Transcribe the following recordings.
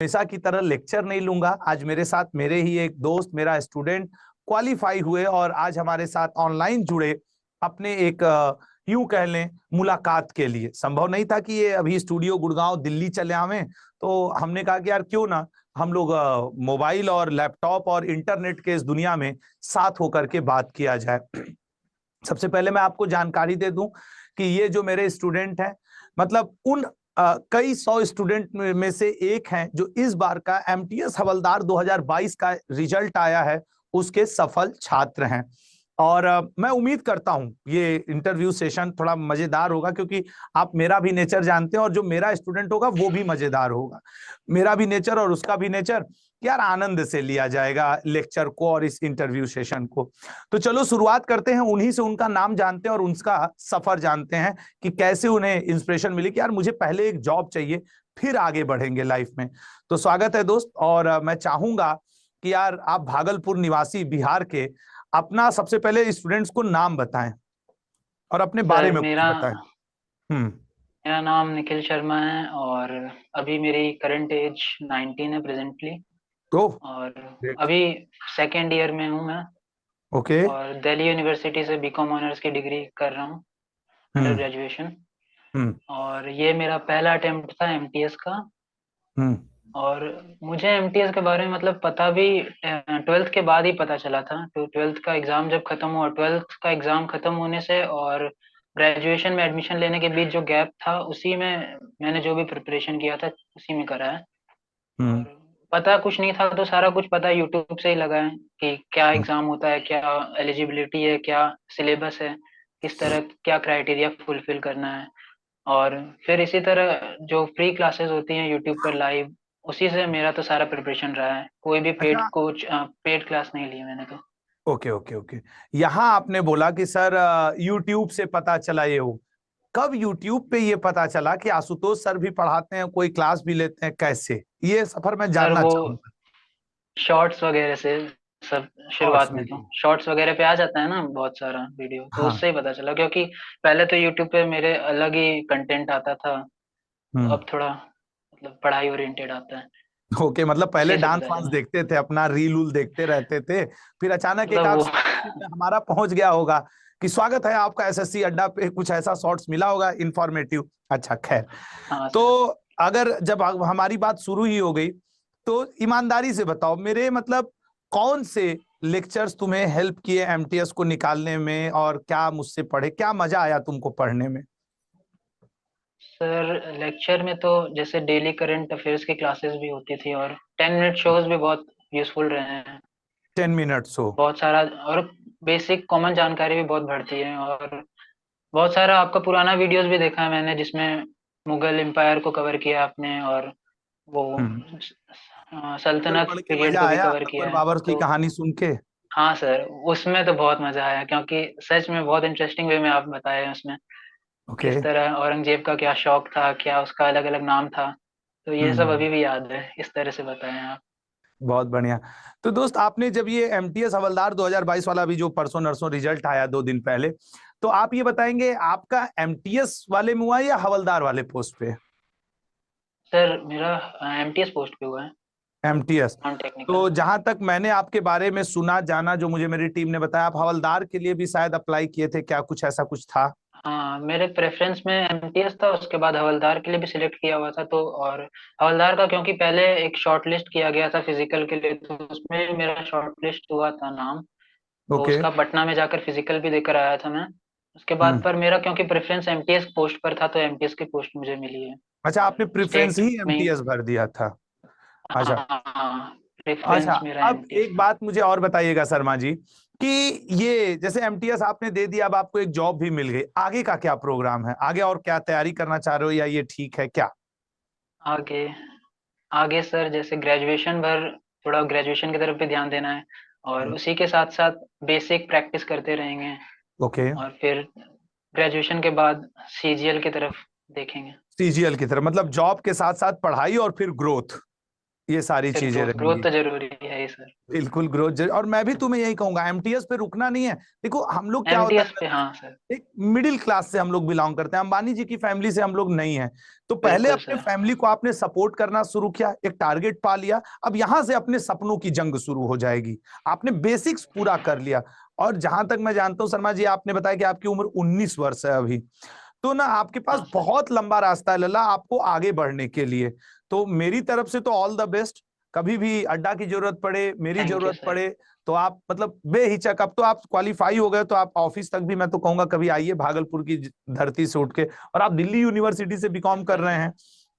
हमेशा की तरह लेक्चर नहीं लूंगा। आज मेरे साथ मेरे ही एक दोस्त, मेरा स्टूडेंट क्वालिफाई हुए और आज हमारे साथ ऑनलाइन जुड़े, अपने एक यूं कह लें मुलाकात के लिए। संभव नहीं था कि ये अभी स्टूडियो गुड़गांव दिल्ली चले आवे, तो हमने कहा कि यार क्यों ना हम लोग मोबाइल और लैपटॉप और इंटरनेट के इस दुनिया में साथ होकर के बात किया जाए। सबसे पहले मैं आपको जानकारी दे दूं कि ये जो मेरे स्टूडेंट हैं, मतलब उन कई सौ स्टूडेंट में से एक हैं जो इस बार का एमटीएस हवलदार 2022 का रिजल्ट आया है, उसके सफल छात्र हैं। और मैं उम्मीद करता हूं ये इंटरव्यू सेशन थोड़ा मजेदार होगा, क्योंकि आप मेरा भी नेचर जानते हैं और जो मेरा स्टूडेंट होगा वो भी मजेदार होगा। मेरा भी नेचर और उसका भी नेचर, यार आनंद से लिया जाएगा लेक्चर को और इस इंटरव्यू सेशन को। तो चलो शुरुआत करते हैं, उन्हीं से उनका नाम जानते हैं और उनका सफर जानते हैं कि कैसे उन्हें इंस्पिरेशन मिली कि यार मुझे पहले एक जॉब चाहिए, फिर आगे बढ़ेंगे लाइफ में। तो स्वागत है दोस्त, और मैं चाहूंगा कि यार आप भागलपुर निवासी बिहार के अपना सबसे पहले स्टूडेंट्स को नाम बताएं और अपने बारे सर में कुछ मेरा बताएं। हम्म। मेरा नाम निखिल शर्मा है और अभी मेरी करंट एज 19 है प्रेजेंटली। तो और ग्रेट। अभी सेकेंड ईयर में हूँ मैं ओके। और दिल्ली यूनिवर्सिटी से बीकॉम ऑनर्स की डिग्री कर रहा हूँ, अंडर हम्म। ग्रेजुएशन। हम्म। और ये मेरा पहला अटेम्प्ट था एमटीएस का। हम्म। और मुझे एमटीएस के बारे में मतलब पता भी ट्वेल्थ के बाद ही पता चला था। तो ट्वेल्थ का एग्ज़ाम जब खत्म हुआ, ट्वेल्थ का एग्ज़ाम खत्म होने से और ग्रेजुएशन में एडमिशन लेने के बीच जो गैप था, उसी में मैंने जो भी प्रिपरेशन किया था उसी में करा है। हम्म। और पता कुछ नहीं था, तो सारा कुछ पता यूट्यूब से ही लगा है कि क्या एग्ज़ाम होता है, क्या एलिजिबिलिटी है, क्या सिलेबस है, किस तरह क्या क्राइटेरिया फुलफिल करना है। और फिर इसी तरह जो फ्री क्लासेस होती हैं यूट्यूब पर लाइव, उसी से मेरा तो सारा प्रिपरेशन रहा है। कोई भी पेड अच्छा। कोच पेड क्लास नहीं ली मैंने तो। Okay okay okay. यहाँ आपने बोला कि सर यूट्यूब से पता चला, ये हो कब यूट्यूब पे ये पता चला कि आशुतोष सर भी पढ़ाते हैं, कोई क्लास भी लेते हैं, कैसे ये सफर मैं सर जानना वो चाहूंगा। शॉर्ट्स वगैरह से, सब शॉर्ट्स शुरुआत में तो वीडियो। शॉर्ट्स वगैरह पे आ जाता है ना बहुत सारा वीडियो, तो हाँ। उससे ही पता चला। क्योंकि पहले तो यूट्यूब पे मेरे अलग ही कंटेंट आता था, तो हम्म। अब थोड़ा मतलब पढ़ाई ओरिएंटेड आता है, ओके, मतलब पहले उसी से डांस पता वांस चला। देखते थे, अपना रील उल देखते रहते थे, फिर अचानक एक मतलब आध वो शॉर्ट्स में हमारा पहुंच गया होगा कि स्वागत है आपका एसएससी अड्डा पे, कुछ ऐसा शॉर्ट्स मिला होगा इंफॉर्मेटिव। अच्छा खैर। हाँ तो सर। अगर जब हमारी बात शुरू ही हो गई, तो ईमानदारी से बताओ मेरे, मतलब कौन से लेक्चर्स तुम्हें हेल्प किए एमटीएस को निकालने में, और क्या मुझसे पढ़े, क्या मजा आया तुमको पढ़ने में? सर लेक्चर में तो जैसे डेली करंट अफेयर्स की क्लासेस भी होती थी और 10 मिनट शोज भी बहुत यूजफुल रहे हैं। 10 मिनट्स हो। बहुत सारा और बेसिक कॉमन जानकारी भी बहुत बढ़ती है। और बहुत सारा आपका पुराना वीडियोस भी देखा है मैंने, जिसमें मुगल एम्पायर को कवर किया आपने, और वो हम्म। मुगल सल्तनत पढ़ के पीरियड मजा को भी आया, कवर अकबर किया है बाबर की तो। कहानी सुन के? हाँ सर, उसमें तो बहुत मजा आया, क्योंकि सच में बहुत इंटरेस्टिंग वे में आप बताए हैं उसमें ओके। किस तरह औरंगजेब का क्या शौक था, क्या उसका अलग अलग नाम था। तो ये सब हम्म। अभी भी याद है, इस तरह से बताए हैं आप। बहुत बढ़िया। तो दोस्त, आपने जब ये एमटीएस हवलदार 2022 वाला भी जो परसों नरसों रिजल्ट आया 2 दिन पहले, तो आप ये बताएंगे आपका एमटीएस वाले में हुआ या हवलदार वाले पोस्ट पे? सर मेरा एमटीएस पोस्ट पे हुआ है, एमटीएस। Non technical. तो जहां तक मैंने आपके बारे में सुना जाना, जो मुझे मेरी टीम ने बताया, आप हवलदार के लिए भी शायद अप्लाई किए थे, क्या कुछ ऐसा कुछ था? हाँ, मेरे प्रेफरेंस में एमटीएस था, उसके बाद हवलदार के लिए भी सिलेक्ट किया हुआ था। तो और हवलदार का क्योंकि पहले एक शॉर्ट लिस्ट किया गया था फिजिकल के लिए, तो उसमें मेरा शॉर्ट लिस्ट हुआ था नाम। तो ओके। उसका पटना में जाकर फिजिकल भी देकर आया था मैं। उसके बाद हम्म। पर मेरा क्योंकि प्रेफरेंस एमटीएस पोस्ट पर था, तो एमटीएस की पोस्ट मुझे मिली है। अच्छा, आपने और प्रेफरेंस स्टेट ही में ही। एमटीएस भर दिया था? अच्छा। हाँ, अच्छा, प्रेफरेंस मेरा अब एमटीएस एक था। बात मुझे और बताइएगा शर्मा जी, कि ये जैसे एमटीएस आपने दे दिया, अब आपको एक जॉब भी मिल गई, आगे का क्या प्रोग्राम है, आगे और क्या तैयारी करना चाह रहे हो, या ये ठीक है क्या? आगे आगे सर जैसे ग्रेजुएशन भर थोड़ा ग्रेजुएशन की तरफ भी ध्यान देना है, और उसी के साथ साथ बेसिक प्रैक्टिस करते रहेंगे। ओके। और फिर ग्रेजुएशन के बाद सीजीएल की तरफ देखेंगे। सीजीएल की तरफ, मतलब जॉब के साथ साथ पढ़ाई और फिर ग्रोथ। ये सारी फिर चीजें ग्रोथ ग्रोथ रहेंगी। तो जरूरी है ही सर। बिल्कुल ग्रोथ, और मैं भी तुम्हें यही कहूंगा, एमटीएस पे रुकना नहीं है। देखो हम लोग क्या होता है एमटीएस ना पे, दोस्त, हाँ सर। एक मिडिल क्लास से हम लोग बिलोंग करते हैं, अंबानी जी की फैमिली से हम लोग नहीं है। तो पहले बिल्कुल अपने सर। फैमिली को आपने सपोर्ट करना शुरू किया, एक टारगेट पा लिया, अब यहां से अपने सपनों की जंग शुरू हो जाएगी। आपने बेसिक्स पूरा कर लिया। और जहां तक मैं जानता हूं शर्मा जी, आपने बताया कि आपकी उम्र 19 वर्ष है अभी, तो ना आपके पास हाँ सर। बहुत लंबा रास्ता है लल्ला आपको आगे बढ़ने के लिए। तो मेरी तरफ से तो ऑल द बेस्ट। कभी भी अड्डा की जरूरत पड़े, मेरी थैंक यू जरूरत सर। पड़े, तो आप मतलब बेहिचक, अब तो आप क्वालिफाई हो गए तो आप ऑफिस तक भी मैं तो कहूंगा कभी आइए, भागलपुर की धरती से उठ के। और आप दिल्ली यूनिवर्सिटी से बीकॉम कर बिल्कुल रहे सर। हैं,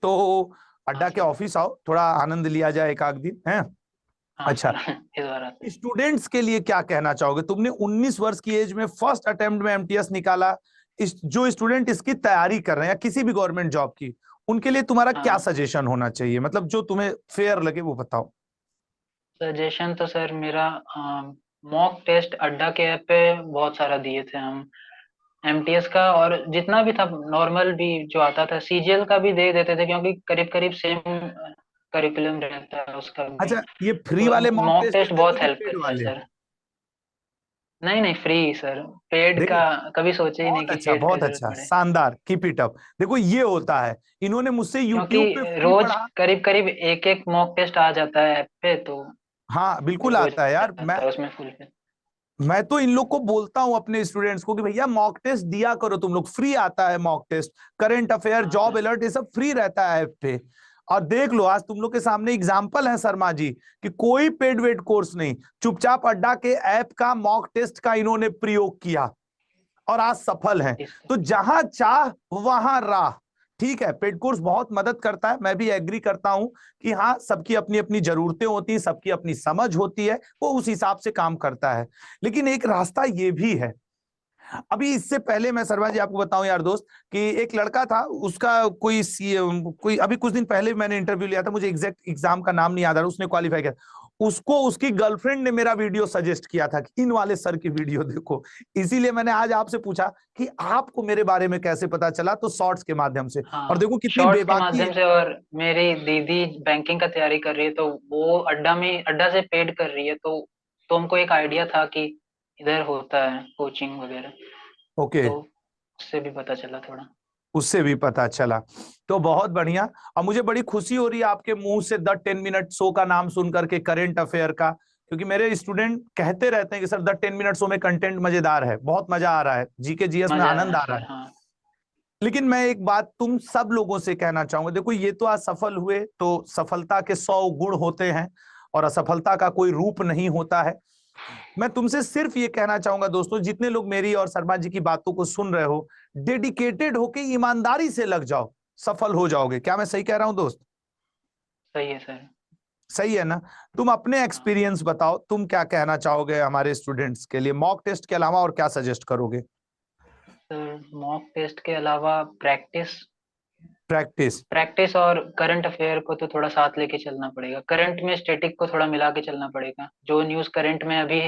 तो हाँ अड्डा के सर। ऑफिस आओ, थोड़ा आनंद लिया जाए एक आध दिन है। हाँ अच्छा, सर। इस बार आते हैं। स्टूडेंट्स के लिए क्या कहना चाहोगे? तुमने 19 वर्ष की एज में फर्स्ट अटेम्प्ट में एमटीएस निकाला, जो स्टूडेंट इसकी तैयारी कर रहे हैं या किसी भी गवर्नमेंट जॉब की, उनके लिए तुम्हारा क्या हाँ, सजेशन होना चाहिए, मतलब जो तुम्हें फेयर लगे वो बताओ। सजेशन तो सर मेरा, मॉक टेस्ट अड्डा के ऐप पे बहुत सारा दिए थे हम। एमटीएस का और जितना भी था नॉर्मल भी जो आता था, सीजीएल का भी दे देते थे, क्योंकि करीब करीब सेम करिकुलम रहता है उसका भी। अच्छा, ये फ्री तो वाले मॉक मॉक टेस्ट टेस्ट देते थे बहुत कि हेल्प पेड करता है वाले? सर। नहीं नहीं, फ्री सर। पेड का देखो, कभी सोचे ही नहीं बहुत कि अच्छा, पेड का बहुत जरूरत अच्छा, पड़े। शानदार, कीप इट अप। देखो ये होता है, इन्होंने मुझसे क्योंकि यूट्यूब पे फ्री रोज पढ़ा। करीब करीब एक एक मॉक टेस्ट आ जाता है ऐप पे, तो हाँ बिल्कुल फिर हो आता है यार। जाता है उसमें फुलफिल। मैं तो इन लोग को बोलता हूं अपने स्टूडेंट्स को कि भैया मॉक टेस्ट दिया करो तुम लोग, फ्री आता है मॉक टेस्ट, करंट अफेयर, हाँ जॉब सर। अलर्ट, ये सब फ्री रहता है ऐप पे। और देख लो आज तुम लोग के सामने एग्जाम्पल है शर्मा जी, कि कोई पेड वेड कोर्स नहीं, चुपचाप अड्डा के ऐप का मॉक टेस्ट का इन्होंने प्रयोग किया और आज सफल हैं। इस तो जहां चाह वहां राह। ठीक है, पेड कोर्स बहुत मदद करता है, मैं भी एग्री करता हूं कि हाँ, सबकी अपनी अपनी जरूरतें होती हैं, सबकी अपनी समझ होती है, वो उस हिसाब से काम करता है। लेकिन एक रास्ता ये भी है। अभी इससे पहले मैं शर्मा जी आपको बताऊं यार दोस्त, कि एक लड़का था, उसका कोई अभी कुछ दिन पहले मैंने इंटरव्यू लिया था, मुझे एग्जैक्ट एग्जाम का नाम नहीं याद आ रहा, उसने क्वालिफाई किया। उसको उसकी गर्लफ्रेंड ने मेरा वीडियो सजेस्ट किया था कि इन वाले सर की वीडियो देखो। इसीलिए मैंने आज आपसे पूछा कि आपको मेरे बारे में कैसे पता चला, तो शॉर्ट्स के माध्यम से। और हाँ, देखो कितनी शॉर्ट्स के बेबाकी है। माध्यम से। और मेरी दीदी बैंकिंग का तैयारी कर रही है, तो वो अड्डा से पेड कर रही है, तो हमको एक आइडिया था कि इधर होता है कोचिंग वगैरह, ओके, तो उससे भी पता चला थोड़ा। उससे भी पता चला, तो बहुत बढ़िया। और मुझे बड़ी खुशी हो रही है आपके मुंह से द 10 मिनट शो का नाम सुन करके, करेंट अफेयर का, क्योंकि मेरे स्टूडेंट कहते रहते हैं कि सर द 10 मिनट शो में कंटेंट मजेदार है, बहुत मजा आ रहा है, जीके जीएस में मजा आनंद आया आ रहा सर, है। हाँ। लेकिन मैं एक बात तुम सब लोगों से कहना चाहूंगा, देखो ये तो आज सफल हुए, तो सफलता के 100 गुण होते हैं और असफलता का कोई रूप नहीं होता है। मैं तुमसे सिर्फ ये कहना चाहूंगा दोस्तों, जितने लोग मेरी और शर्मा जी की बातों को सुन रहे हो, डेडिकेटेड होके ईमानदारी से लग जाओ, सफल हो जाओगे। क्या मैं सही कह रहा हूं दोस्त? सही है सर। सही है ना? तुम अपने हाँ एक्सपीरियंस बताओ, तुम क्या कहना चाहोगे हमारे स्टूडेंट्स के लिए, मॉक टेस्ट के अलावा और क्या सजेस्ट करोगे? सर, मॉक टेस्ट के अलावा प्रैक्टिस प्रैक्टिस। प्रैक्टिस और करंट अफेयर को तो थोड़ा साथ लेके चलना पड़ेगा। करंट में स्टैटिक को थोड़ा मिला के चलना पड़ेगा, जो न्यूज़ करंट में अभी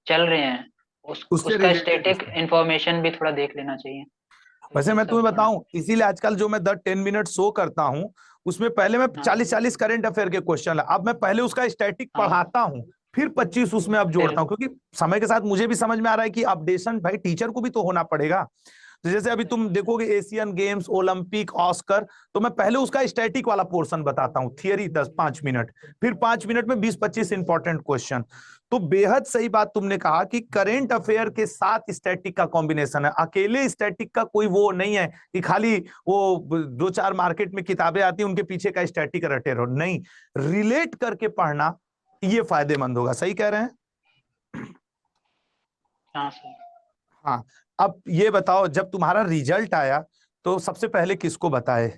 चल रहे हैं उससे उसका रिलेटेड स्टैटिक क्वेश्चन। इंफॉर्मेशन भी थोड़ा देख लेना चाहिए। तो वैसे ये मैं सब तुम्हें थोड़ा। बताऊं, इसीलिए आजकल जो मैं द 10 मिनट शो करता हूं, उसमें पहले मैं हाँ 40-40 करंट अफेयर के क्वेश्चन, अब मैं पहले उसका स्टैटिक हाँ। पढ़ाता हूं, फिर 25 उसमें अब फिर। जोड़ता हूं, क्योंकि समय के साथ मुझे भी समझ में आ रहा है कि अपडेशन भाई टीचर को भी तो होना पड़ेगा। तो जैसे अभी सही तुम है सर। देखोगे एशियन गेम्स, ओलंपिक, ऑस्कर, तो मैं पहले उसका स्टैटिक वाला पोर्शन बताता हूँ, थियरी 10-5 मिनट, फिर 5 मिनट में 20-25 इंपॉर्टेंट क्वेश्चन। तो बेहद सही बात तुमने कहा कि करेंट अफेयर के साथ स्टैटिक का कॉम्बिनेशन है, अकेले स्टैटिक का कोई वो नहीं है कि खाली वो दो चार मार्केट में किताबें आती हैं उनके पीछे का स्टैटिक रटे रहो, नहीं, रिलेट करके पढ़ना, ये फायदेमंद होगा। सही कह रहे हैं? हाँ सर। हाँ। अब ये बताओ, जब तुम्हारा रिजल्ट आया तो सबसे पहले किसको बताए?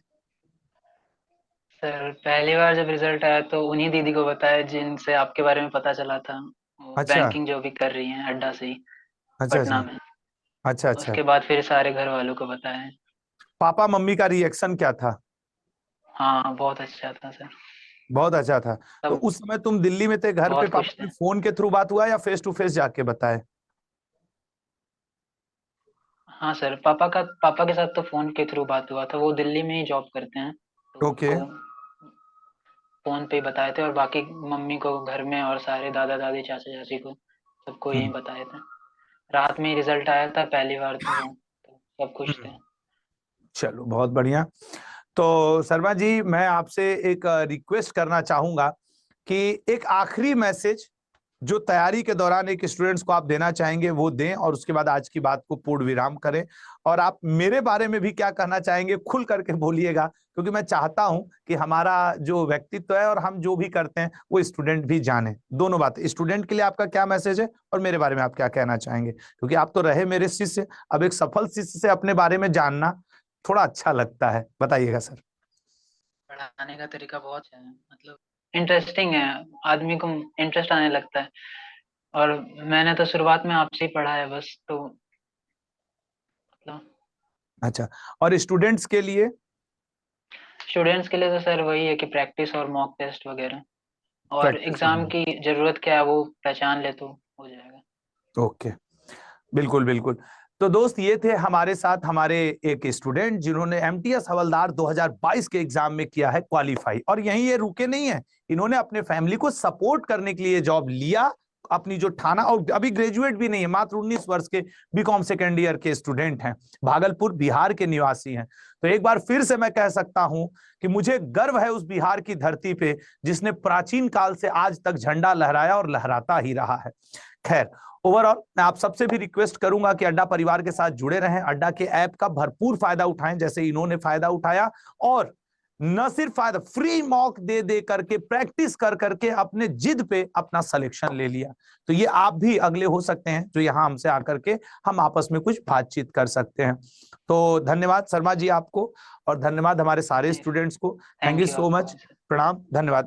सर, पहली बार जब रिजल्ट आया तो उन्हीं दीदी को बताया जिनसे आपके बारे में पता चला था। वो अच्छा, बैंकिंग जो भी कर रही हैं अड्डा से ही, अच्छा, पटना अच्छा, में। अच्छा, अच्छा। उसके बाद फिर सारे घर वालों को बताया। पापा मम्मी का रिएक्शन क्या था? हाँ, बहुत अच्छा था सर। बहुत अच्छा था। तो सब उस समय तुम दिल्ली में थे घर पे, बहुत पापा खुश ने थे। फोन के थ्रू बात हुआ या फेस टू फेस जाके बताए? हाँ सर, पापा के साथ तो फोन के थ्रू बात हुआ था, वो दिल्ली में ही जॉब करते हैं, तो ओके। उनको फोन पे ही बताए थे, और बाकी मम्मी को घर में और सारे दादा दादी चाचा चाची को सबको यही हम्म। बताए थे। रात में ही रिजल्ट आया था पहली बार, तो सब खुश थे। हम्म। चलो बहुत बढ़िया। तो शर्मा जी, मैं आपसे एक रिक्वेस्ट करना चाहूंगा कि एक आखिरी मैसेज जो तैयारी के दौरान एक स्टूडेंट्स को आप देना चाहेंगे वो दें, और उसके बाद आज की बात को पूर्ण विराम करें। और आप मेरे बारे में भी क्या कहना चाहेंगे खुल करके बोलिएगा, क्योंकि मैं चाहता हूं कि हमारा जो व्यक्तित्व है और हम जो भी करते हैं वो स्टूडेंट भी जाने। दोनों बात, स्टूडेंट के लिए आपका क्या मैसेज है और मेरे बारे में आप क्या कहना चाहेंगे, क्योंकि आप तो रहे मेरे शिष्य। अब एक सफल शिष्य से अपने बारे में जानना थोड़ा अच्छा लगता है, बताइएगा सर। पढ़ाने का तरीका बहुत है, मतलब इंटरेस्टिंग है, आदमी को इंटरेस्ट आने लगता है। और मैंने तो शुरुआत में आपसे ही पढ़ा है बस, तो मतलब अच्छा, और स्टूडेंट्स के लिए? स्टूडेंट्स के लिए तो सर वही है कि प्रैक्टिस और मॉक टेस्ट वगैरह, और प्रैक्टिस। एग्जाम की जरूरत क्या है वो पहचान ले तो हो जाएगा। ओके, बिल्कुल बिल्कुल। तो दोस्त, ये थे हमारे साथ हमारे एक स्टूडेंट जिन्होंने एमटीएस हवलदार 2022 के एग्जाम में किया है क्वालिफाई, और यहीं ये रुके नहीं है, इन्होंने अपने फैमिली को सपोर्ट करने के लिए जॉब लिया, अपनी जो ठाना, और अभी ग्रेजुएट भी नहीं है, मात्र 19 वर्ष के बीकॉम सेकेंड ईयर के स्टूडेंट हैं, भागलपुर बिहार के निवासी हैं। तो एक बार फिर से मैं कह सकता हूं कि मुझे गर्व है उस बिहार की धरती पे जिसने प्राचीन काल से आज तक झंडा लहराया और लहराता ही रहा है। खैर, ओवरऑल मैं आप सबसे भी रिक्वेस्ट करूंगा कि अड्डा परिवार के साथ जुड़े रहें, अड्डा के ऐप का भरपूर फायदा उठाएं जैसे इन्होंने फायदा उठाया, और न सिर्फ फायदा, फ्री मॉक दे दे करके प्रैक्टिस कर करके अपने जिद पे अपना सिलेक्शन ले लिया। तो ये आप भी अगले हो सकते हैं जो यहां हमसे आकर के हम आपस में कुछ बातचीत कर सकते हैं। तो धन्यवाद शर्मा जी आपको, और धन्यवाद हमारे सारे जी, स्टूडेंट्स को। Thank you thank you so आपको मच। भी सर। प्रणाम, धन्यवाद।